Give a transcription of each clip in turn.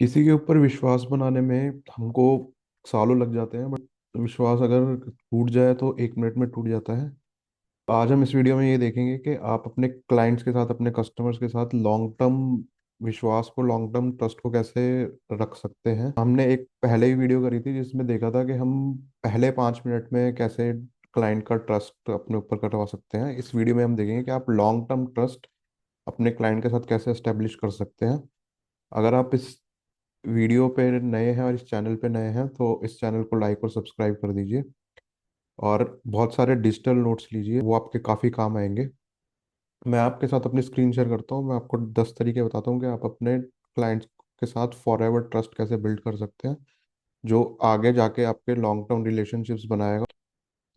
किसी के ऊपर विश्वास बनाने में हमको सालों लग जाते हैं, बट विश्वास अगर टूट जाए तो 1 मिनट में टूट जाता है। आज हम इस वीडियो में ये देखेंगे कि आप अपने क्लाइंट्स के साथ, अपने कस्टमर्स के साथ लॉन्ग टर्म विश्वास को, लॉन्ग टर्म ट्रस्ट को कैसे रख सकते हैं। हमने एक पहले ही वीडियो करी थी जिसमें देखा था कि हम पहले 5 मिनट में कैसे क्लाइंट का ट्रस्ट अपने ऊपर करवा सकते हैं। इस वीडियो में हम देखेंगे कि आप लॉन्ग टर्म ट्रस्ट अपने क्लाइंट के साथ कैसे एस्टेब्लिश कर सकते हैं। अगर आप इस वीडियो पे नए हैं और इस चैनल पे नए हैं तो इस चैनल को लाइक और सब्सक्राइब कर दीजिए, और बहुत सारे डिजिटल नोट्स लीजिए, वो आपके काफ़ी काम आएंगे। मैं आपके साथ अपनी स्क्रीन शेयर करता हूँ। मैं आपको 10 तरीके बताता हूँ कि आप अपने क्लाइंट्स के साथ फॉर एवर ट्रस्ट कैसे बिल्ड कर सकते हैं, जो आगे जाके आपके लॉन्ग टर्म रिलेशनशिप्स बनाएगा।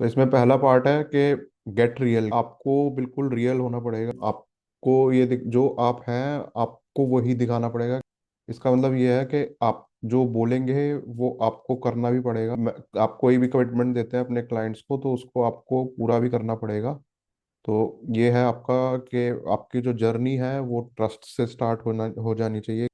तो इसमें पहला पार्ट है कि गेट रियल। आपको बिल्कुल रियल होना पड़ेगा। आपको जो आप हैं, आपको वही दिखाना पड़ेगा। इसका मतलब ये है कि आप जो बोलेंगे वो आपको करना भी पड़ेगा। आप कोई भी कमिटमेंट देते हैं अपने क्लाइंट्स को तो उसको आपको पूरा भी करना पड़ेगा। तो ये है आपका कि आपकी जो जर्नी है वो ट्रस्ट से स्टार्ट होना हो जानी चाहिए।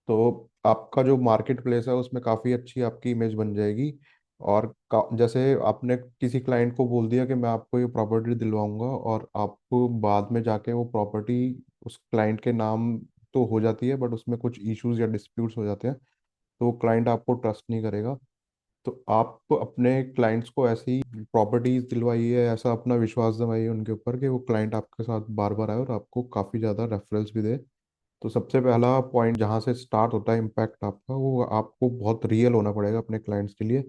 तो आपका जो मार्केट प्लेस है उसमें काफ़ी अच्छी आपकी इमेज बन जाएगी। और जैसे आपने किसी क्लाइंट को बोल दिया कि मैं आपको ये प्रॉपर्टी दिलवाऊंगा, और आपको बाद में जाके वो प्रॉपर्टी उस क्लाइंट के नाम तो हो जाती है, बट उसमें कुछ इश्यूज या डिस्प्यूट्स हो जाते हैं, तो क्लाइंट आपको ट्रस्ट नहीं करेगा। तो आप अपने क्लाइंट्स को ऐसी प्रॉपर्टीज दिलवाइए, ऐसा अपना विश्वास दिलवाइए उनके ऊपर कि वो क्लाइंट आपके साथ बार बार आए और आपको काफ़ी ज़्यादा रेफरल्स भी दे। तो सबसे पहला पॉइंट जहाँ से स्टार्ट होता है इम्पैक्ट आपका, वो आपको बहुत रियल होना पड़ेगा अपने क्लाइंट्स के लिए।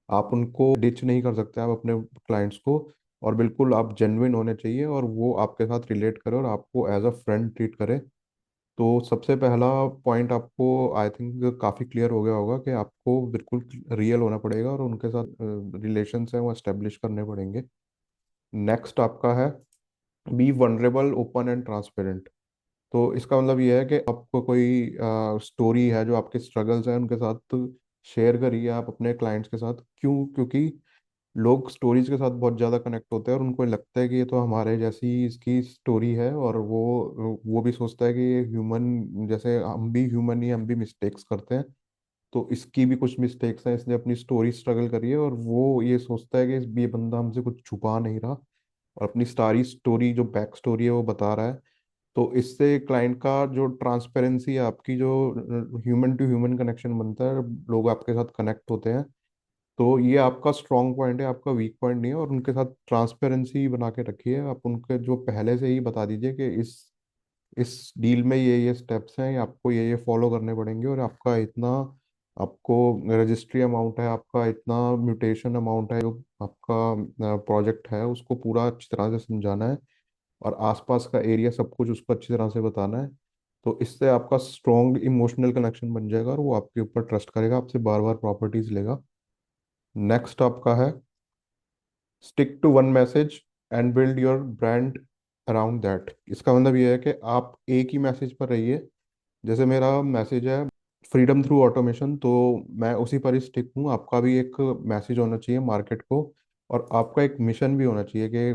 आप उनको डिच नहीं कर सकते आप अपने क्लाइंट्स को, और बिल्कुल आप जेन्युइन होने चाहिए और वो आपके साथ रिलेट करे और आपको एज अ फ्रेंड ट्रीट करे। तो सबसे पहला पॉइंट आपको आई थिंक काफ़ी क्लियर हो गया होगा कि आपको बिल्कुल रियल होना पड़ेगा और उनके साथ रिलेशंस हैं वो एस्टेब्लिश करने पड़ेंगे। नेक्स्ट आपका है be vulnerable, open and transparent. तो इसका मतलब ये है कि आपको कोई स्टोरी है, जो आपके स्ट्रगल्स हैं उनके साथ शेयर करिए आप अपने क्लाइंट्स के साथ। क्यों? क्योंकि लोग स्टोरीज के साथ बहुत ज़्यादा कनेक्ट होते हैं और उनको लगता है कि ये तो हमारे जैसी इसकी स्टोरी है, और वो भी सोचता है कि ये ह्यूमन, जैसे हम भी ह्यूमन ही, हम भी मिस्टेक्स करते हैं, तो इसकी भी कुछ मिस्टेक्स हैं, इसने अपनी स्टोरी स्ट्रगल करी है, और वो ये सोचता है कि ये बंदा हमसे कुछ छुपा नहीं रहा और अपनी सारी स्टोरी, जो बैक स्टोरी है, वो बता रहा है। तो इससे क्लाइंट का जो ट्रांसपेरेंसी है, आपकी जो ह्यूमन टू ह्यूमन कनेक्शन बनता है, लोग आपके साथ कनेक्ट होते हैं। तो ये आपका स्ट्रॉन्ग पॉइंट है, आपका वीक पॉइंट नहीं है। और उनके साथ ट्रांसपेरेंसी बना के रखिए। आप उनके जो पहले से ही बता दीजिए कि इस डील में ये स्टेप्स हैं, आपको ये फॉलो करने पड़ेंगे, और आपका इतना, आपको रजिस्ट्री अमाउंट है, आपका इतना म्यूटेशन अमाउंट है, जो आपका प्रोजेक्ट है उसको पूरा अच्छी तरह से समझाना है, और आसपास का एरिया सब कुछ उसको अच्छी तरह से बताना है। तो इससे आपका स्ट्रॉन्ग इमोशनल कनेक्शन बन जाएगा और वो आपके ऊपर ट्रस्ट करेगा, आपसे बार बार प्रॉपर्टीज लेगा। नेक्स्ट आपका है stick to one message and build your brand around that. इसका मतलब ये है कि आप एक ही मैसेज पर रहिए। जैसे मेरा मैसेज है फ्रीडम थ्रू ऑटोमेशन, तो मैं उसी पर ही स्टिक हूँ। आपका भी एक मैसेज होना चाहिए मार्केट को, और आपका एक मिशन भी होना चाहिए कि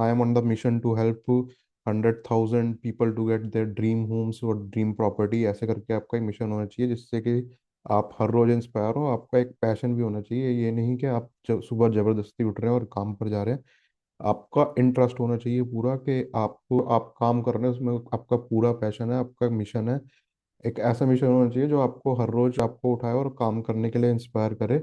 I am on the mission to help 100,000 people to get their dream homes और ड्रीम प्रॉपर्टी। ऐसे करके आपका एक मिशन होना चाहिए जिससे कि आप हर रोज इंस्पायर हो। आपका एक पैशन भी होना चाहिए, ये नहीं कि आप सुबह जबरदस्ती उठ रहे हैं और काम पर जा रहे हैं। आपका इंटरेस्ट होना चाहिए पूरा, कि आपको, आप काम कर रहे हैं उसमें आपका पूरा पैशन है, आपका मिशन है। एक ऐसा मिशन होना चाहिए जो आपको हर रोज आपको उठाए और काम करने के लिए इंस्पायर करे।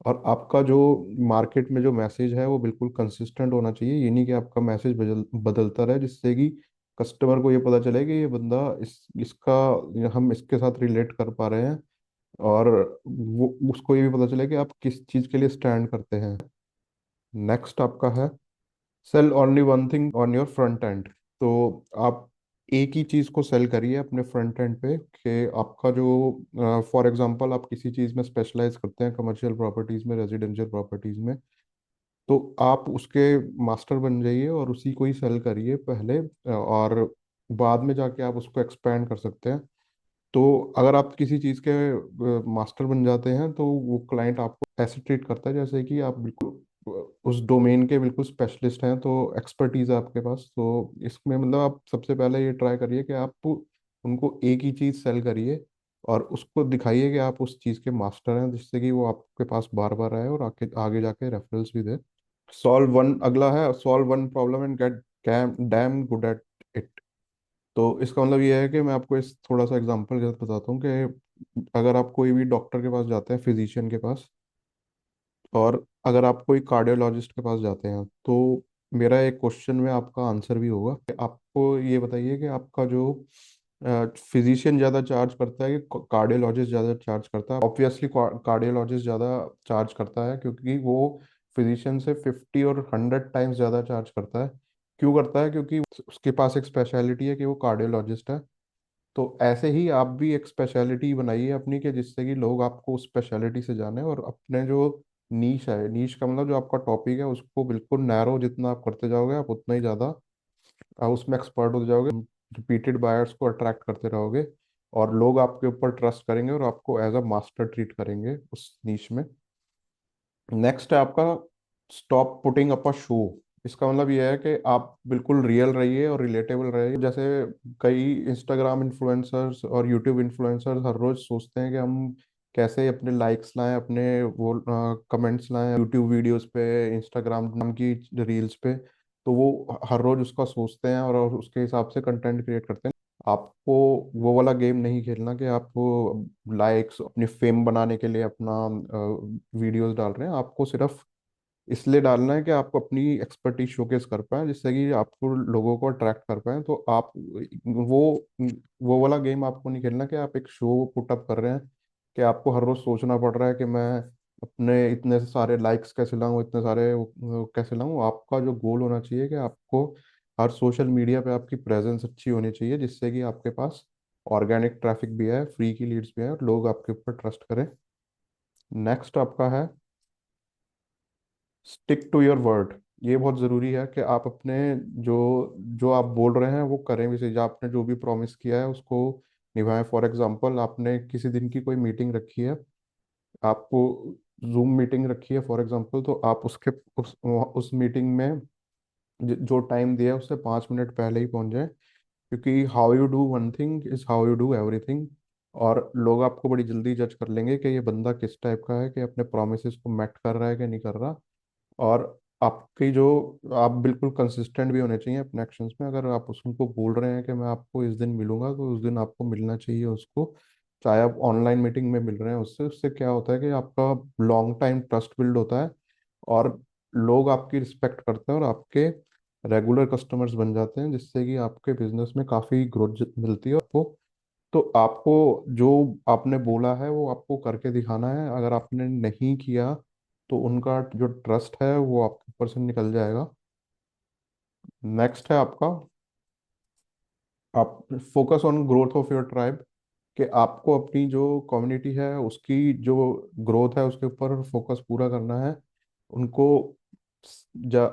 और आपका जो मार्केट में जो मैसेज है वो बिल्कुल कंसिस्टेंट होना चाहिए। ये नहीं कि आपका मैसेज बदलता रहे, जिससे कि कस्टमर को ये पता चले कि ये बंदा, इसका, हम इसके साथ रिलेट कर पा रहे हैं, और वो उसको ये भी पता चले कि आप किस चीज़ के लिए स्टैंड करते हैं। नेक्स्ट आपका है sell only one thing on your front end. तो आप एक ही चीज़ को सेल करिए अपने फ्रंट एंड पे, कि आपका जो, फॉर एग्जांपल आप किसी चीज़ में स्पेशलाइज करते हैं, कमर्शियल प्रॉपर्टीज़ में, रेजिडेंशियल प्रॉपर्टीज़ में, तो आप उसके मास्टर बन जाइए और उसी को ही सेल करिए पहले, और बाद में जाके आप उसको एक्सपेंड कर सकते हैं। तो अगर आप किसी चीज़ के मास्टर बन जाते हैं तो वो क्लाइंट आपको ऐसे ट्रीट करता है जैसे कि आप बिल्कुल उस डोमेन के बिल्कुल स्पेशलिस्ट हैं, तो एक्सपर्टीज है आपके पास। तो इसमें मतलब आप सबसे पहले ये ट्राई करिए कि आप उनको एक ही चीज़ सेल करिए, और उसको दिखाइए कि आप उस चीज़ के मास्टर हैं, जिससे कि वो आपके पास बार बार आए और आके आगे जाके रेफरल्स भी दे। सॉल्व वन, अगला है solve one problem and get damn good at it. तो इसका मतलब ये है कि मैं आपको इस थोड़ा सा एग्जांपल के साथ बताता हूँ कि अगर आप कोई भी डॉक्टर के पास जाते हैं, फिजिशियन के पास, और अगर आप कोई कार्डियोलॉजिस्ट के पास जाते हैं, तो मेरा एक क्वेश्चन में आपका आंसर भी होगा कि आपको ये बताइए कि आपका जो फिजिशियन ज़्यादा चार्ज करता है कि कार्डियोलॉजिस्ट ज़्यादा चार्ज करता है। ऑब्वियसली कार्डियोलॉजिस्ट ज़्यादा चार्ज करता है, क्योंकि वो फिजिशियन से 50 और 100 टाइम्स ज़्यादा चार्ज करता है। क्यों करता है? क्योंकि उसके पास एक स्पेशलिटी है कि वो कार्डियोलॉजिस्ट है। तो ऐसे ही आप भी एक स्पेशलिटी बनाइए अपनी, के जिससे कि लोग आपको उस स्पेशलिटी से जाने, और अपने जो नीश है, नीश का मतलब जो आपका टॉपिक है, उसको बिल्कुल नैरो जितना आप करते जाओगे, आप उतना ही ज़्यादा उसमें एक्सपर्ट होते जाओगे, रिपीटेड बायर्स को अट्रैक्ट करते रहोगे, और लोग आपके ऊपर ट्रस्ट करेंगे और आपको एज अ मास्टर ट्रीट करेंगे उस नीश में। नेक्स्ट है आपका stop putting up a show. इसका मतलब ये है कि आप बिल्कुल रियल रहिए और रिलेटेबल रहिए। जैसे कई इंस्टाग्राम इन्फ्लुएंसर्स और यूट्यूब इन्फ्लुएंसर्स हर रोज सोचते हैं कि हम कैसे अपने लाइक्स लाएं, अपने वो कमेंट्स लाएं यूट्यूब वीडियोस पे, इंस्टाग्राम की रील्स पे। तो वो हर रोज उसका सोचते हैं और उसके हिसाब से कंटेंट क्रिएट करते हैं। आपको वो वाला गेम नहीं खेलना कि आप लाइक्स अपनी फेम बनाने के लिए अपना वीडियोस डाल रहे हैं। आपको सिर्फ इसलिए डालना है कि आप अपनी एक्सपर्टीज शोकेस कर पाए, जिससे कि आपको लोगों को अट्रैक्ट कर पाए। तो आप वो वो वाला गेम आपको नहीं खेलना कि आप एक शो पुटअप कर रहे हैं, कि आपको हर रोज सोचना पड़ रहा है कि मैं अपने इतने सारे लाइक्स कैसे लाऊं, इतने सारे वो कैसे लाऊं। आपका जो गोल होना चाहिए कि आपको हर सोशल मीडिया पे आपकी प्रेजेंस अच्छी होनी चाहिए, जिससे कि आपके पास ऑर्गेनिक ट्रैफिक भी है, फ्री की लीड्स भी है, और लोग आपके ऊपर ट्रस्ट करें। नेक्स्ट आपका है स्टिक टू योर वर्ड। ये बहुत ज़रूरी है कि आप अपने जो जो आप बोल रहे हैं वो करें भी सही। जो आपने जो भी प्रॉमिस किया है उसको निभाएं। फॉर एग्जांपल, आपने किसी दिन की कोई मीटिंग रखी है, आपको जूम मीटिंग रखी है फॉर एग्जांपल, तो आप उसके उस मीटिंग में जो टाइम दिया है उससे 5 मिनट पहले ही पहुंच जाए। क्योंकि how you do one thing is how you do everything. और लोग आपको बड़ी जल्दी जज कर लेंगे कि ये बंदा किस टाइप का है, कि अपने प्रोमिस को मेट कर रहा है कि नहीं कर रहा। और आपकी जो आप बिल्कुल कंसिस्टेंट भी होने चाहिए अपने एक्शंस में। अगर आप उसको बोल रहे हैं कि मैं आपको इस दिन मिलूंगा, तो उस दिन आपको मिलना चाहिए उसको। चाहे आप ऑनलाइन मीटिंग में मिल रहे हैं उससे उससे क्या होता है कि आपका लॉन्ग टाइम ट्रस्ट बिल्ड होता है, और लोग आपकी रिस्पेक्ट करते हैं और आपके रेगुलर कस्टमर्स बन जाते हैं, जिससे कि आपके बिजनेस में काफ़ी ग्रोथ मिलती है आपको। तो आपको जो आपने बोला है वो आपको करके दिखाना है। अगर आपने नहीं किया तो उनका जो ट्रस्ट है वो आपके ऊपर से निकल जाएगा। नेक्स्ट है आपका, आप focus on growth of your tribe. कि आपको अपनी जो कम्युनिटी है उसकी जो ग्रोथ है उसके ऊपर फोकस पूरा करना है। उनको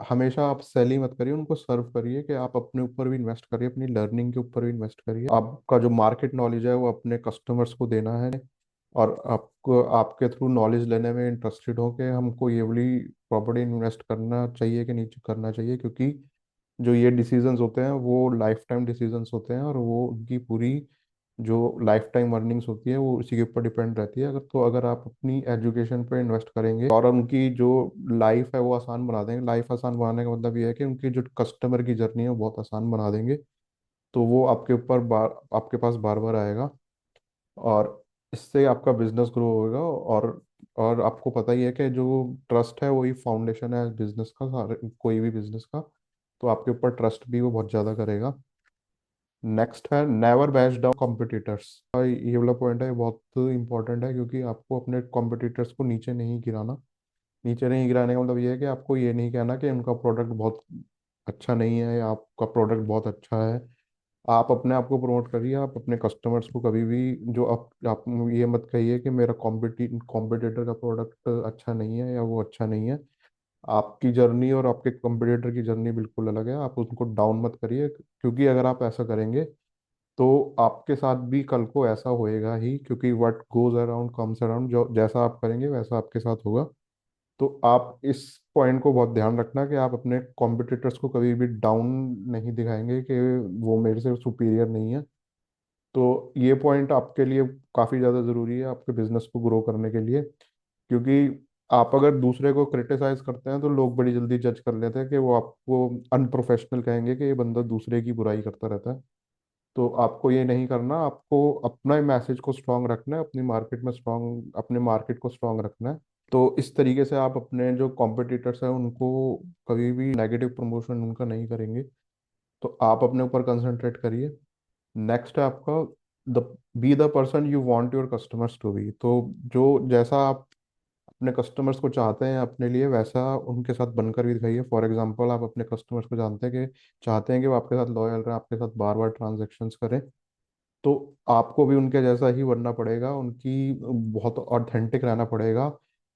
हमेशा आप सेल ही मत करिए, उनको सर्व करिए। कि आप अपने ऊपर भी इन्वेस्ट करिए, अपनी लर्निंग के ऊपर भी इन्वेस्ट करिए। आपका जो मार्केट नॉलेज है वो अपने कस्टमर्स को देना है, और आपको आपके थ्रू नॉलेज लेने में इंटरेस्टेड हो कि हमको ये वाली प्रॉपर्टी इन्वेस्ट करना चाहिए कि नहीं करना चाहिए। क्योंकि जो ये डिसीजंस होते हैं वो लाइफ टाइम डिसीजंस होते हैं, और वो उनकी पूरी जो लाइफ टाइम अर्निंग्स होती है वो उसी के ऊपर डिपेंड रहती है। अगर आप अपनी एजुकेशन पे इन्वेस्ट करेंगे और उनकी जो लाइफ है वो आसान बना देंगे। लाइफ आसान बनाने का मतलब ये है कि उनकी जो कस्टमर की जर्नी है वो बहुत आसान बना देंगे। तो वो आपके ऊपर आपके पास बार बार आएगा, और इससे आपका बिजनेस ग्रो होगा। और आपको पता ही है कि जो ट्रस्ट है वही फाउंडेशन है बिजनेस का, कोई भी बिजनेस का। तो आपके ऊपर ट्रस्ट भी वो बहुत ज़्यादा करेगा। नेक्स्ट है नेवर बैच डाउन कॉम्पिटिटर्स। ये वाला पॉइंट है, बहुत इंपॉर्टेंट है, क्योंकि आपको अपने कॉम्पिटिटर्स को नीचे नहीं गिराना। नीचे नहीं गिराने का मतलब ये है कि आपको ये नहीं कहना कि उनका प्रोडक्ट बहुत अच्छा नहीं है या आपका प्रोडक्ट बहुत अच्छा है। आप अपने आप को प्रमोट करिए। आप अपने कस्टमर्स को कभी भी जो आप ये मत कहिए कि मेरा कॉम्पिटिटर का प्रोडक्ट अच्छा नहीं है या वो अच्छा नहीं है। आपकी जर्नी और आपके कॉम्पिटिटर की जर्नी बिल्कुल अलग है। आप उनको डाउन मत करिए, क्योंकि अगर आप ऐसा करेंगे तो आपके साथ भी कल को ऐसा होएगा ही। क्योंकि what goes around comes around, जो जैसा आप करेंगे वैसा आपके साथ होगा। तो आप इस पॉइंट को बहुत ध्यान रखना कि आप अपने कॉम्पिटिटर्स को कभी भी डाउन नहीं दिखाएंगे कि वो मेरे से सुपीरियर नहीं है। तो ये पॉइंट आपके लिए काफ़ी ज़्यादा ज़रूरी है आपके बिजनेस को ग्रो करने के लिए, क्योंकि आप अगर दूसरे को क्रिटिसाइज करते हैं तो लोग बड़ी जल्दी जज कर लेते हैं कि वो आपको अनप्रोफेशनल कहेंगे कि ये बंदा दूसरे की बुराई करता रहता है। तो आपको ये नहीं करना, आपको अपना मैसेज को स्ट्रांग रखना है, अपनी मार्केट में स्ट्रांग, अपने मार्केट को स्ट्रांग रखना है। तो इस तरीके से आप अपने जो कॉम्पिटिटर्स हैं उनको कभी भी नेगेटिव प्रमोशन उनका नहीं करेंगे। तो आप अपने ऊपर कंसंट्रेट करिए। नेक्स्ट है आपका the be the person you want your customers to be. तो जो जैसा आप अपने कस्टमर्स को चाहते हैं अपने लिए, वैसा उनके साथ बनकर भी दिखाइए। फॉर एग्जांपल, आप अपने कस्टमर्स को जानते हैं कि चाहते हैं कि वो आपके साथ लॉयल रहे, आपके साथ बार बार ट्रांजेक्शन्स करें, तो आपको भी उनके जैसा ही बनना पड़ेगा, उनकी बहुत ऑथेंटिक रहना पड़ेगा।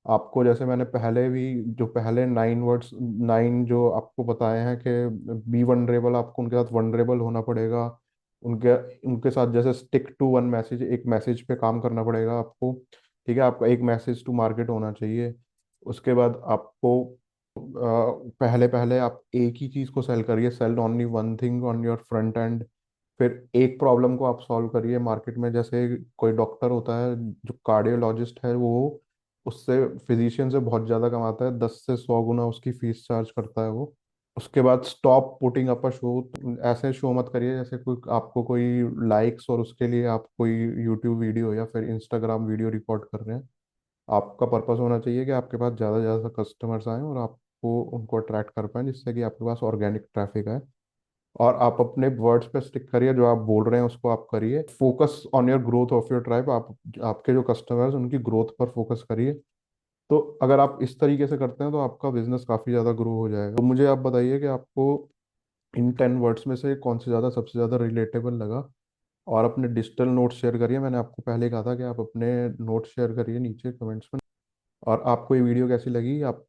आपको जैसे मैंने पहले भी जो पहले 9 वर्ड्स, 9 जो आपको बताए हैं कि बी वनरेबल, आपको उनके साथ वनरेबल होना पड़ेगा। उनके उनके साथ जैसे स्टिक टू वन मैसेज, एक मैसेज पे काम करना पड़ेगा आपको। ठीक है, आपका एक मैसेज टू मार्केट होना चाहिए। उसके बाद आपको पहले पहले आप एक ही चीज़ को सेल करिए, sell only one thing on your front end. फिर एक प्रॉब्लम को आप सॉल्व करिए मार्केट में। जैसे कोई डॉक्टर होता है जो कार्डियोलॉजिस्ट है, वो उससे फिजिशियन से बहुत ज़्यादा कमाता है, 10 से 100 गुना उसकी फीस चार्ज करता है वो। उसके बाद stop putting up a show. ऐसे शो मत करिए जैसे कोई आपको कोई लाइक्स और उसके लिए आप कोई यूट्यूब वीडियो या फिर इंस्टाग्राम वीडियो रिकॉर्ड कर रहे हैं। आपका पर्पस होना चाहिए कि आपके पास ज़्यादा से ज़्यादा कस्टमर्स आए और आपको उनको अट्रैक्ट कर पाएं, जिससे कि आपके पास ऑर्गेनिक ट्रैफिक आए। और आप अपने वर्ड्स पे स्टिक करिए, जो आप बोल रहे हैं उसको आप करिए। Focus on your growth of your tribe. आप आपके जो कस्टमर्स उनकी ग्रोथ पर फोकस करिए। तो अगर आप इस तरीके से करते हैं तो आपका बिजनेस काफ़ी ज़्यादा ग्रो हो जाएगा। तो मुझे आप बताइए कि आपको इन 10 वर्ड्स में से कौन से ज़्यादा सबसे ज़्यादा रिलेटेबल लगा। और अपने डिजिटल नोट्स शेयर करिए। मैंने आपको पहले कहा था कि आप अपने नोट्स शेयर करिए नीचे कमेंट्स में। और आपको ये वीडियो कैसी लगी आप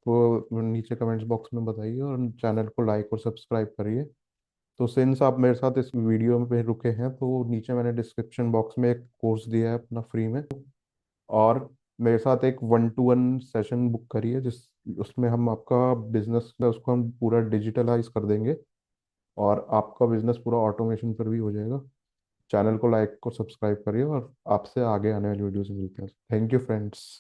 नीचे कमेंट्स बॉक्स में बताइए, और चैनल को लाइक और सब्सक्राइब करिए। तो सिंस आप मेरे साथ इस वीडियो में रुके हैं, तो नीचे मैंने डिस्क्रिप्शन बॉक्स में एक कोर्स दिया है अपना फ्री में। और मेरे साथ एक 1-to-1 सेशन बुक करिए, जिस उसमें हम आपका बिजनेस का उसको हम पूरा डिजिटलाइज कर देंगे, और आपका बिजनेस पूरा ऑटोमेशन पर भी हो जाएगा। चैनल को लाइक और सब्सक्राइब करिए, और आपसे आगे आने वाली वीडियो से मिलते हैं। Thank you friends.